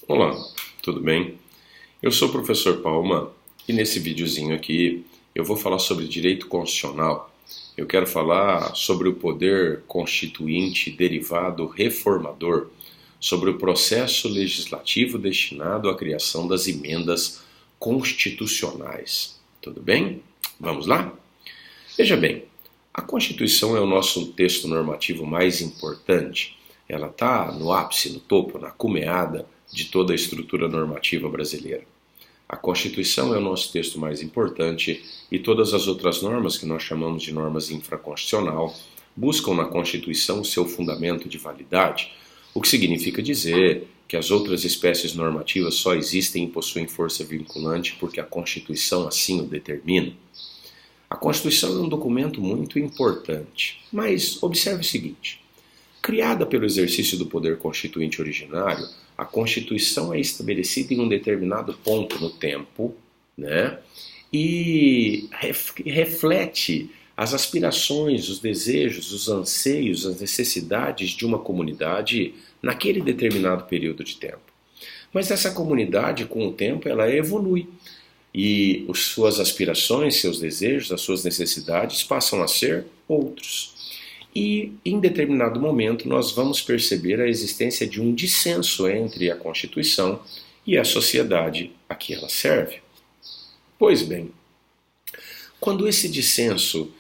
Olá, tudo bem? Eu sou o professor Palma e nesse videozinho aqui eu vou falar sobre direito constitucional. Eu quero falar sobre o poder constituinte derivado reformador, sobre o processo legislativo destinado à criação das emendas constitucionais. Tudo bem? Vamos lá? Veja bem, a Constituição é o nosso texto normativo mais importante. Ela está no ápice, no topo, na cumeada de toda a estrutura normativa brasileira. A Constituição é o nosso texto mais importante e todas as outras normas que nós chamamos de normas infraconstitucional buscam na Constituição seu fundamento de validade, o que significa dizer que as outras espécies normativas só existem e possuem força vinculante porque a Constituição assim o determina. A Constituição é um documento muito importante, mas observe o seguinte: criada pelo exercício do poder constituinte originário, a Constituição é estabelecida em um determinado ponto no tempo, né? E reflete as aspirações, os desejos, os anseios, as necessidades de uma comunidade naquele determinado período de tempo. Mas essa comunidade, com o tempo, ela evolui. E suas aspirações, seus desejos, as suas necessidades passam a ser outros. E, em determinado momento, nós vamos perceber a existência de um dissenso entre a Constituição e a sociedade a que ela serve. Pois bem, quando esse dissenso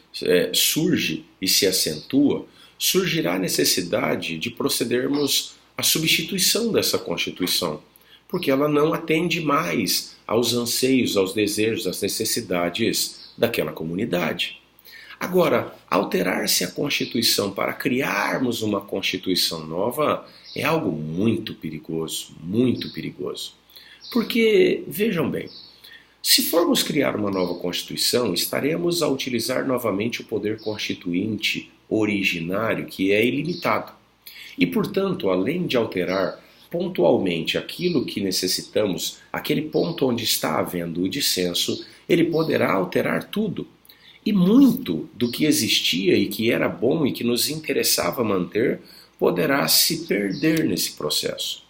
surge e se acentua, surgirá a necessidade de procedermos à substituição dessa Constituição, porque ela não atende mais aos anseios, aos desejos, às necessidades daquela comunidade. Agora, alterar-se a Constituição para criarmos uma Constituição nova é algo muito perigoso, muito perigoso. Porque, vejam bem, se formos criar uma nova Constituição, estaremos a utilizar novamente o poder constituinte originário, que é ilimitado. E, portanto, além de alterar pontualmente aquilo que necessitamos, aquele ponto onde está havendo o dissenso, ele poderá alterar tudo. E muito do que existia e que era bom e que nos interessava manter poderá se perder nesse processo.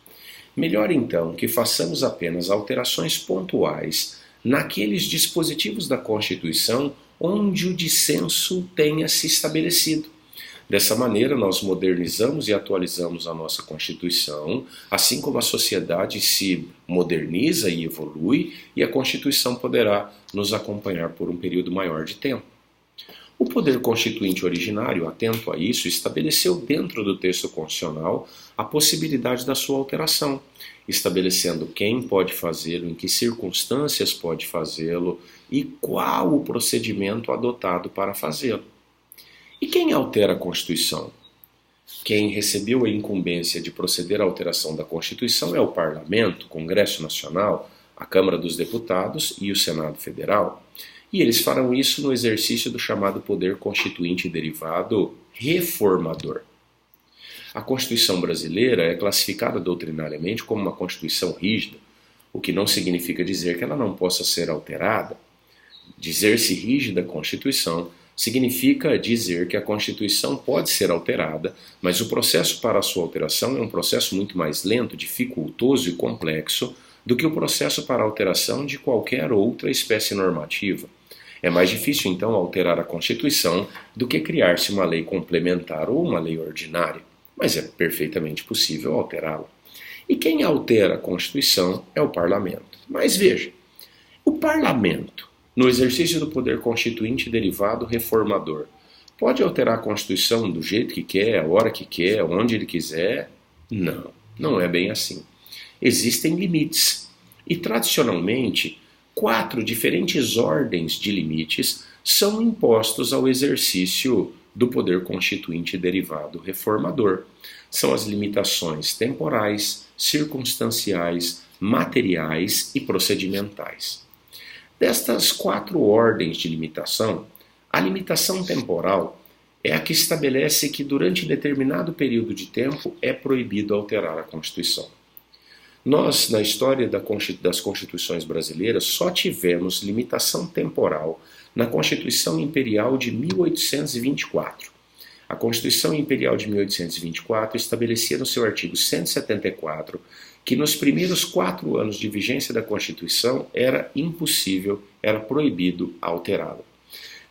Melhor então que façamos apenas alterações pontuais naqueles dispositivos da Constituição onde o dissenso tenha se estabelecido. Dessa maneira, nós modernizamos e atualizamos a nossa Constituição, assim como a sociedade se moderniza e evolui, e a Constituição poderá nos acompanhar por um período maior de tempo. O poder constituinte originário, atento a isso, estabeleceu dentro do texto constitucional a possibilidade da sua alteração, estabelecendo quem pode fazê-lo, em que circunstâncias pode fazê-lo e qual o procedimento adotado para fazê-lo. E quem altera a Constituição? Quem recebeu a incumbência de proceder à alteração da Constituição é o Parlamento, o Congresso Nacional, a Câmara dos Deputados e o Senado Federal. E eles farão isso no exercício do chamado poder constituinte derivado reformador. A Constituição brasileira é classificada doutrinariamente como uma Constituição rígida, o que não significa dizer que ela não possa ser alterada. Dizer-se rígida a Constituição significa dizer que a Constituição pode ser alterada, mas o processo para a sua alteração é um processo muito mais lento, dificultoso e complexo do que o processo para a alteração de qualquer outra espécie normativa. É mais difícil, então, alterar a Constituição do que criar-se uma lei complementar ou uma lei ordinária, mas é perfeitamente possível alterá-la. E quem altera a Constituição é o Parlamento. Mas veja, o Parlamento, no exercício do poder constituinte derivado reformador, pode alterar a Constituição do jeito que quer, a hora que quer, onde ele quiser? Não, não é bem assim. Existem limites. E, tradicionalmente, 4 diferentes ordens de limites são impostos ao exercício do poder constituinte derivado reformador. São as limitações temporais, circunstanciais, materiais e procedimentais. Destas 4 ordens de limitação, a limitação temporal é a que estabelece que durante determinado período de tempo é proibido alterar a Constituição. Nós, na história das constituições brasileiras, só tivemos limitação temporal na Constituição Imperial de 1824. A Constituição Imperial de 1824 estabelecia no seu artigo 174 que nos primeiros 4 anos de vigência da Constituição era impossível, era proibido alterá-la.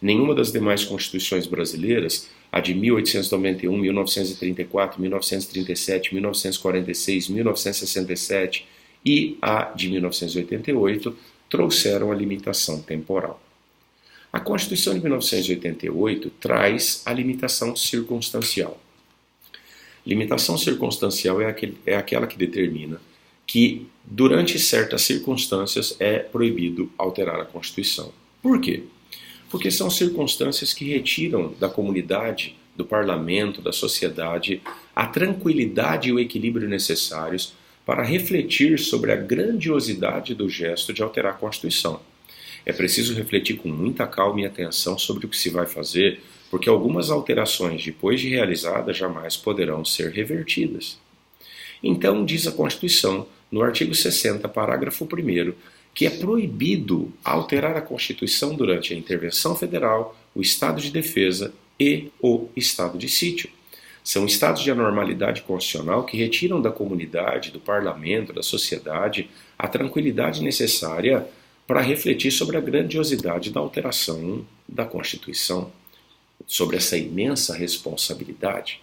Nenhuma das demais constituições brasileiras, a de 1891, 1934, 1937, 1946, 1967 e a de 1988, trouxeram a limitação temporal. A Constituição de 1988 traz a limitação circunstancial. Limitação circunstancial é aquela que determina que, durante certas circunstâncias, é proibido alterar a Constituição. Por quê? Porque são circunstâncias que retiram da comunidade, do parlamento, da sociedade, a tranquilidade e o equilíbrio necessários para refletir sobre a grandiosidade do gesto de alterar a Constituição. É preciso refletir com muita calma e atenção sobre o que se vai fazer, porque algumas alterações, depois de realizadas, jamais poderão ser revertidas. Então, diz a Constituição, no artigo 60, parágrafo 1º, que é proibido alterar a Constituição durante a intervenção federal, o estado de defesa e o estado de sítio. São estados de anormalidade constitucional que retiram da comunidade, do parlamento, da sociedade, a tranquilidade necessária para refletir sobre a grandiosidade da alteração da Constituição, sobre essa imensa responsabilidade.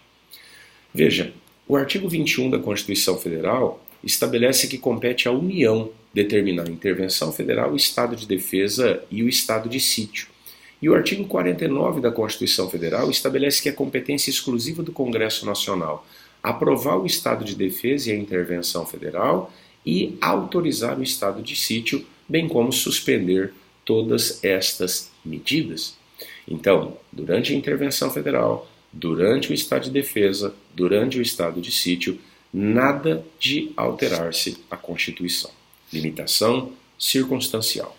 Veja, o artigo 21 da Constituição Federal estabelece que compete à União determinar a intervenção federal, o estado de defesa e o estado de sítio. E o artigo 49 da Constituição Federal estabelece que é competência exclusiva do Congresso Nacional aprovar o estado de defesa e a intervenção federal e autorizar o estado de sítio, bem como suspender todas estas medidas. Então, durante a intervenção federal, durante o estado de defesa, durante o estado de sítio, nada de alterar-se a Constituição. Limitação circunstancial.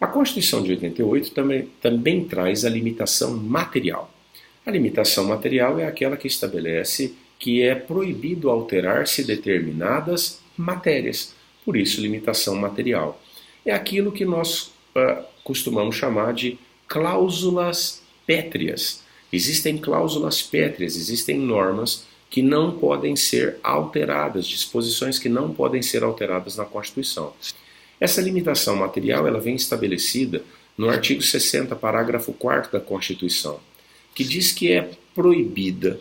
A Constituição de 88 também traz a limitação material. A limitação material é aquela que estabelece que é proibido alterar-se determinadas matérias. Por isso, limitação material. É aquilo que nós costumamos chamar de cláusulas pétreas. Existem cláusulas pétreas, existem normas que não podem ser alteradas, disposições que não podem ser alteradas na Constituição. Essa limitação material ela vem estabelecida no artigo 60, parágrafo 4º da Constituição, que diz que é proibida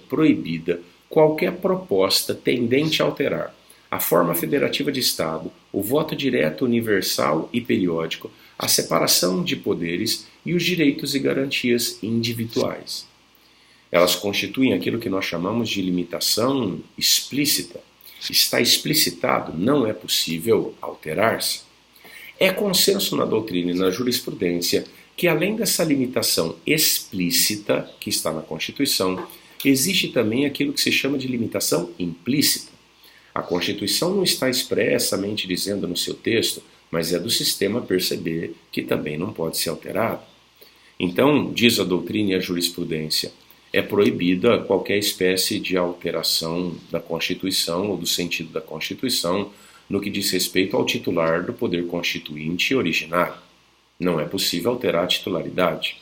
qualquer proposta tendente a alterar a forma federativa de Estado, o voto direto universal e periódico, a separação de poderes e os direitos e garantias individuais. Elas constituem aquilo que nós chamamos de limitação explícita. Está explicitado, não é possível alterar-se. É consenso na doutrina e na jurisprudência que, além dessa limitação explícita que está na Constituição, existe também aquilo que se chama de limitação implícita. A Constituição não está expressamente dizendo no seu texto, mas é do sistema perceber que também não pode ser alterado. Então, diz a doutrina e a jurisprudência, é proibida qualquer espécie de alteração da Constituição ou do sentido da Constituição no que diz respeito ao titular do poder constituinte originário. Não é possível alterar a titularidade.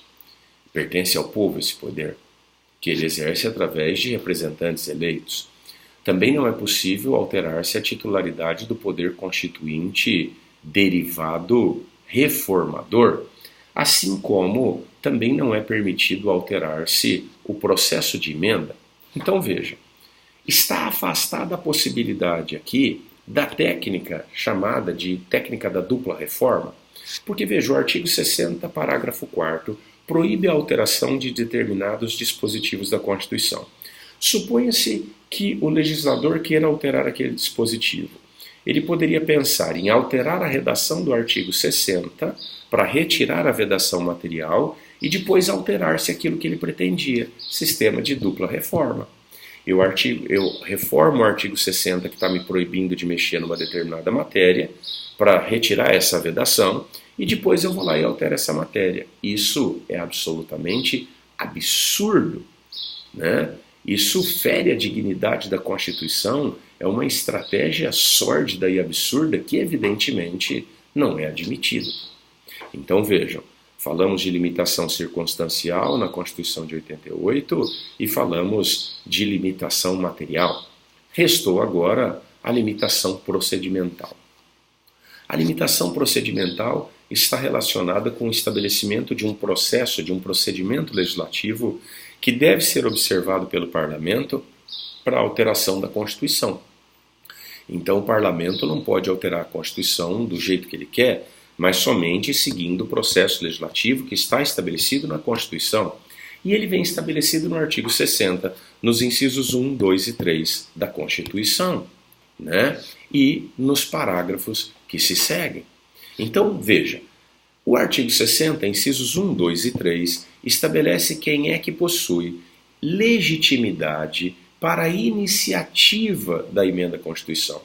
Pertence ao povo esse poder, que ele exerce através de representantes eleitos. Também não é possível alterar-se a titularidade do poder constituinte derivado reformador, assim como também não é permitido alterar-se o processo de emenda. Então veja, está afastada a possibilidade aqui da técnica chamada de técnica da dupla reforma, porque veja, o artigo 60, parágrafo 4º, proíbe a alteração de determinados dispositivos da Constituição. Suponha-se que o legislador queira alterar aquele dispositivo. Ele poderia pensar em alterar a redação do artigo 60 para retirar a vedação material e depois alterar-se aquilo que ele pretendia, sistema de dupla reforma. Eu reformo o artigo 60 que está me proibindo de mexer numa determinada matéria para retirar essa vedação e depois eu vou lá e altero essa matéria. Isso é absolutamente absurdo, né? Isso fere a dignidade da Constituição, é uma estratégia sórdida e absurda que evidentemente não é admitida. Então vejam, falamos de limitação circunstancial na Constituição de 88 e falamos de limitação material. Restou agora a limitação procedimental. A limitação procedimental está relacionada com o estabelecimento de um processo, de um procedimento legislativo que deve ser observado pelo Parlamento para a alteração da Constituição. Então o Parlamento não pode alterar a Constituição do jeito que ele quer, mas somente seguindo o processo legislativo que está estabelecido na Constituição. E ele vem estabelecido no artigo 60, nos incisos 1, 2 e 3 da Constituição, né? E nos parágrafos que se seguem. Então, veja, o artigo 60, incisos 1, 2 e 3, estabelece quem é que possui legitimidade para a iniciativa da emenda à Constituição.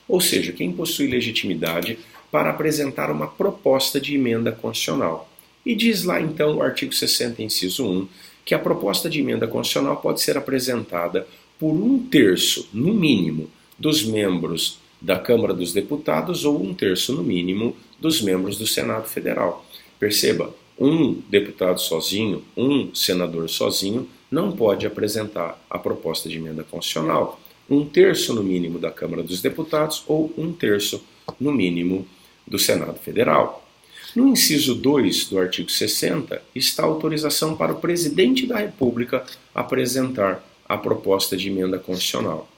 Ou seja, quem possui legitimidade para apresentar uma proposta de emenda constitucional. E diz lá então o artigo 60, inciso 1, que a proposta de emenda constitucional pode ser apresentada por 1/3, no mínimo, dos membros da Câmara dos Deputados ou 1/3, no mínimo, dos membros do Senado Federal. Perceba, um deputado sozinho, um senador sozinho, não pode apresentar a proposta de emenda constitucional. 1/3 no mínimo da Câmara dos Deputados ou 1/3 no mínimo do Senado Federal. No inciso 2 do artigo 60 está a autorização para o presidente da República apresentar a proposta de emenda constitucional.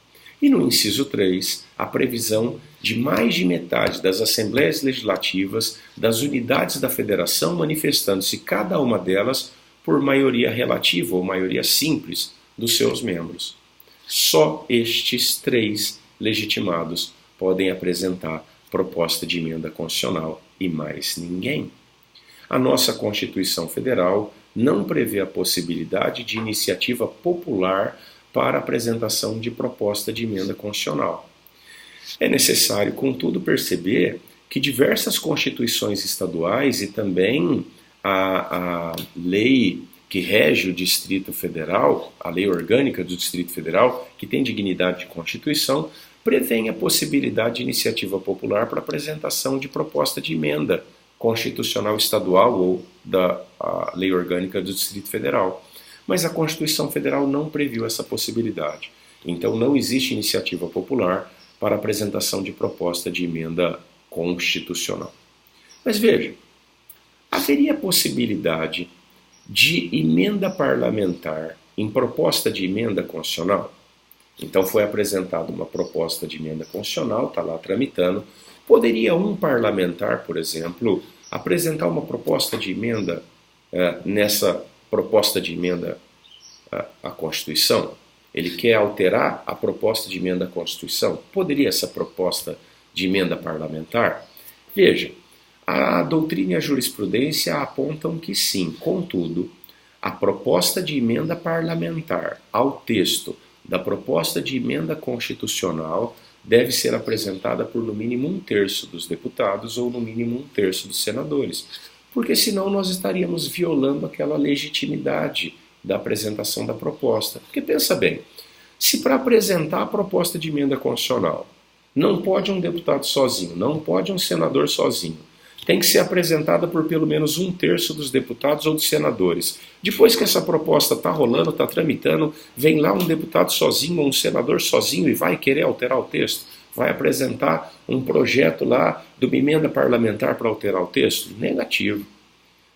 E no inciso 3, a previsão de mais de metade das assembleias legislativas das unidades da federação manifestando-se cada uma delas por maioria relativa ou maioria simples dos seus membros. Só estes 3 legitimados podem apresentar proposta de emenda constitucional e mais ninguém. A nossa Constituição Federal não prevê a possibilidade de iniciativa popular para apresentação de proposta de emenda constitucional. É necessário, contudo, perceber que diversas constituições estaduais e também a lei que rege o Distrito Federal, a lei orgânica do Distrito Federal, que tem dignidade de Constituição, prevêem a possibilidade de iniciativa popular para apresentação de proposta de emenda constitucional estadual ou da lei orgânica do Distrito Federal. Mas a Constituição Federal não previu essa possibilidade. Então não existe iniciativa popular para apresentação de proposta de emenda constitucional. Mas veja, haveria possibilidade de emenda parlamentar em proposta de emenda constitucional? Então foi apresentada uma proposta de emenda constitucional, está lá tramitando. Poderia um parlamentar, por exemplo, apresentar uma proposta de emenda nessa proposta de emenda à Constituição? Ele quer alterar a proposta de emenda à Constituição? Poderia essa proposta de emenda parlamentar? Veja, a doutrina e a jurisprudência apontam que sim, contudo, a proposta de emenda parlamentar ao texto da proposta de emenda constitucional deve ser apresentada por no mínimo 1/3 dos deputados ou no mínimo 1/3 dos senadores, porque senão nós estaríamos violando aquela legitimidade da apresentação da proposta. Porque pensa bem, se para apresentar a proposta de emenda constitucional não pode um deputado sozinho, não pode um senador sozinho, tem que ser apresentada por pelo menos 1/3 dos deputados ou dos senadores. Depois que essa proposta está rolando, está tramitando, vem lá um deputado sozinho ou um senador sozinho e vai querer alterar o texto? Vai apresentar um projeto lá de uma emenda parlamentar para alterar o texto? Negativo.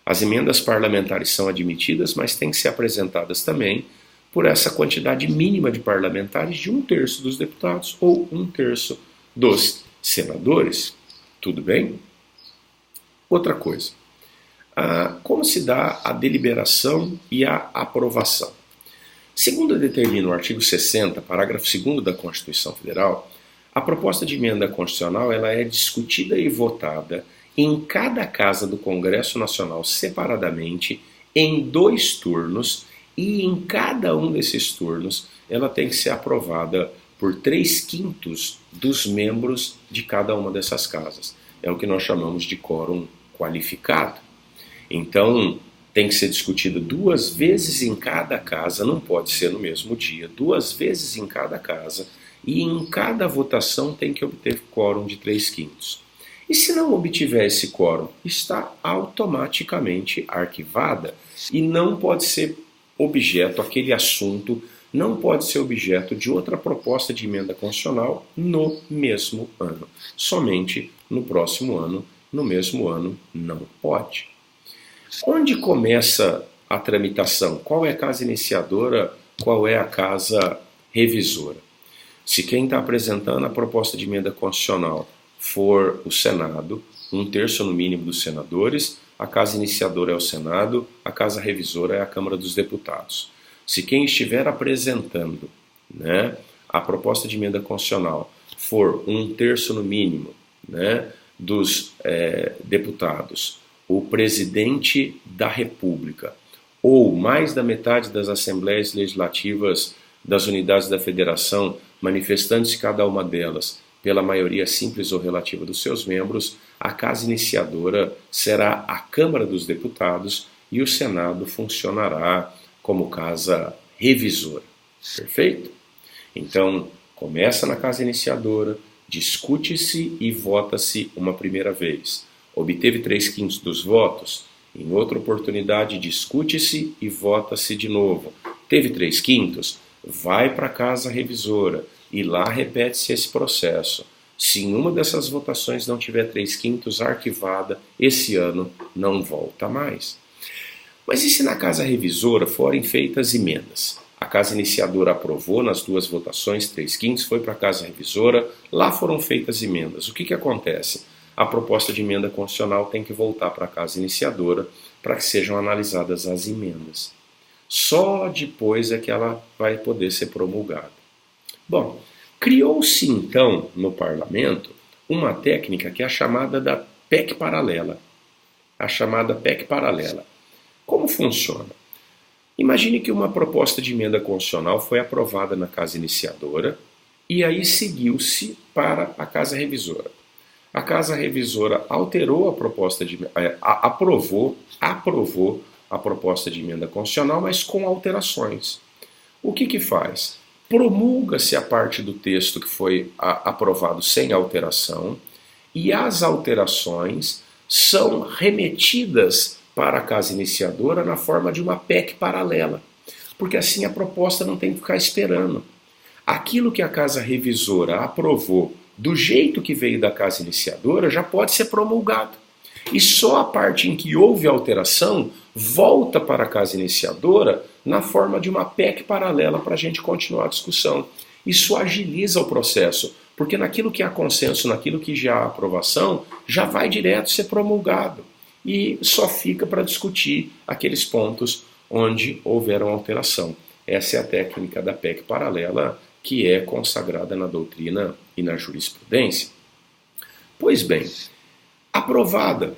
As emendas parlamentares são admitidas, mas têm que ser apresentadas também por essa quantidade mínima de parlamentares de 1/3 dos deputados ou 1/3 dos senadores. Tudo bem? Outra coisa, como se dá a deliberação e a aprovação? Segundo determina o artigo 60, parágrafo 2º da Constituição Federal, a proposta de emenda constitucional ela é discutida e votada em cada casa do Congresso Nacional separadamente, em 2 turnos, e em cada um desses turnos ela tem que ser aprovada por 3/5 dos membros de cada uma dessas casas. É o que nós chamamos de quórum qualificado. Então, tem que ser discutido 2 vezes em cada casa, não pode ser no mesmo dia, 2 vezes em cada casa, e em cada votação tem que obter quórum de 3/5. E se não obtiver esse quórum, está automaticamente arquivada e não pode ser objeto, aquele assunto não pode ser objeto de outra proposta de emenda constitucional no mesmo ano. Somente no próximo ano, no mesmo ano, não pode. Onde começa a tramitação? Qual é a casa iniciadora? Qual é a casa revisora? Se quem está apresentando a proposta de emenda constitucional for o Senado, 1/3 no mínimo dos senadores, a casa iniciadora é o Senado, a casa revisora é a Câmara dos Deputados. Se quem estiver apresentando, a proposta de emenda constitucional for 1/3 no mínimo, dos deputados, o presidente da República, ou mais da metade das assembleias legislativas das unidades da federação, manifestando-se cada uma delas pela maioria simples ou relativa dos seus membros, a casa iniciadora será a Câmara dos Deputados e o Senado funcionará como casa revisora. Perfeito? Então, começa na casa iniciadora, discute-se e vota-se uma primeira vez. Obteve 3/5 dos votos, em outra oportunidade discute-se e vota-se de novo. Teve 3/5, vai para a casa revisora e lá repete-se esse processo. Se em uma dessas votações não tiver 3/5 arquivada, esse ano não volta mais. Mas e se na casa revisora forem feitas emendas? A casa iniciadora aprovou nas duas votações, 3/5 foi para a casa revisora, lá foram feitas emendas. O que acontece? A proposta de emenda constitucional tem que voltar para a casa iniciadora para que sejam analisadas as emendas. Só depois é que ela vai poder ser promulgada. Bom, criou-se então no parlamento uma técnica que é a chamada da PEC paralela. A chamada PEC paralela. Como funciona? Imagine que uma proposta de emenda constitucional foi aprovada na casa iniciadora e aí seguiu-se para a casa revisora. A casa revisora alterou a proposta de aprovou a proposta de emenda constitucional, mas com alterações. O que faz? Promulga-se a parte do texto que foi aprovado sem alteração e as alterações são remetidas para a casa iniciadora na forma de uma PEC paralela, porque assim a proposta não tem que ficar esperando. Aquilo que a casa revisora aprovou do jeito que veio da casa iniciadora já pode ser promulgado. E só a parte em que houve alteração volta para a casa iniciadora na forma de uma PEC paralela para a gente continuar a discussão. Isso agiliza o processo, porque naquilo que há consenso, naquilo que já há aprovação, já vai direto ser promulgado. E só fica para discutir aqueles pontos onde houveram alteração. Essa é a técnica da PEC paralela que é consagrada na doutrina e na jurisprudência. Pois bem, aprovada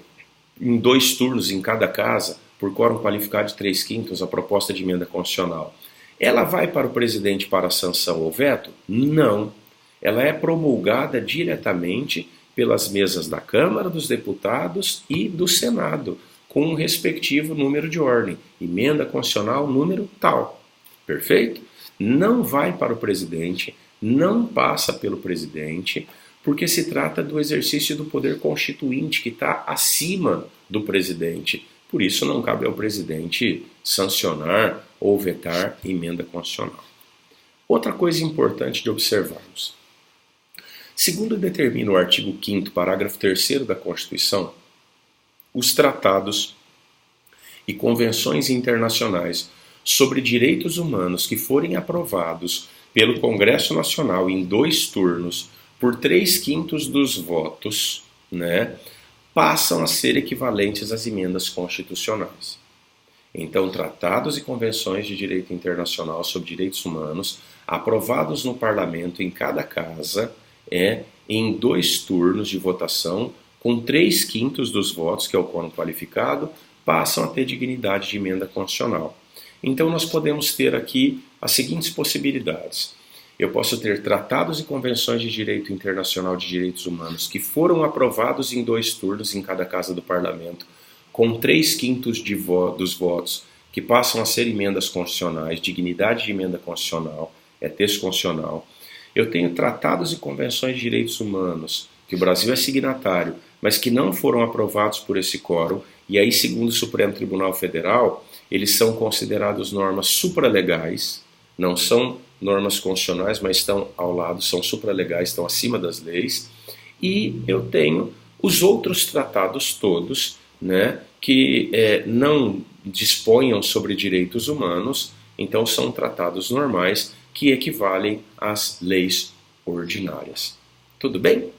em 2 turnos em cada casa, por quórum qualificado de 3/5, a proposta de emenda constitucional, ela vai para o presidente para sanção ou veto? Não. Ela é promulgada diretamente pelas mesas da Câmara dos Deputados e do Senado, com um respectivo número de ordem. Emenda constitucional número tal. Perfeito? Não vai para o presidente, não passa pelo presidente, porque se trata do exercício do poder constituinte que está acima do presidente. Por isso não cabe ao presidente sancionar ou vetar emenda constitucional. Outra coisa importante de observarmos. Segundo determina o artigo 5º, parágrafo 3º da Constituição, os tratados e convenções internacionais sobre direitos humanos que forem aprovados pelo Congresso Nacional em 2 turnos por 3/5 dos votos, passam a ser equivalentes às emendas constitucionais. Então, tratados e convenções de direito internacional sobre direitos humanos aprovados no parlamento em cada casa em 2 turnos de votação, com 3/5 dos votos, que é o quórum qualificado, passam a ter dignidade de emenda constitucional. Então nós podemos ter aqui as seguintes possibilidades. Eu posso ter tratados e convenções de direito internacional de direitos humanos que foram aprovados em 2 turnos em cada casa do parlamento, com 3/5 dos votos, que passam a ser emendas constitucionais, dignidade de emenda constitucional, é texto constitucional. Eu tenho tratados e convenções de direitos humanos, que o Brasil é signatário, mas que não foram aprovados por esse quórum, e aí, segundo o Supremo Tribunal Federal, eles são considerados normas supralegais, não são normas constitucionais, mas estão ao lado, são supralegais, estão acima das leis. E eu tenho os outros tratados todos, né, que não disponham sobre direitos humanos, então são tratados normais que equivalem às leis ordinárias. Tudo bem?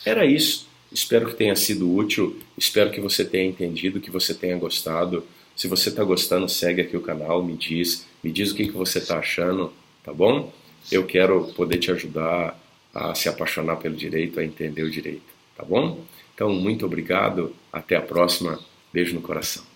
Era isso. Espero que tenha sido útil, espero que você tenha entendido, que você tenha gostado. Se você está gostando, segue aqui o canal, me diz o que você está achando, tá bom? Eu quero poder te ajudar a se apaixonar pelo direito, a entender o direito, tá bom? Então, muito obrigado, até a próxima, beijo no coração.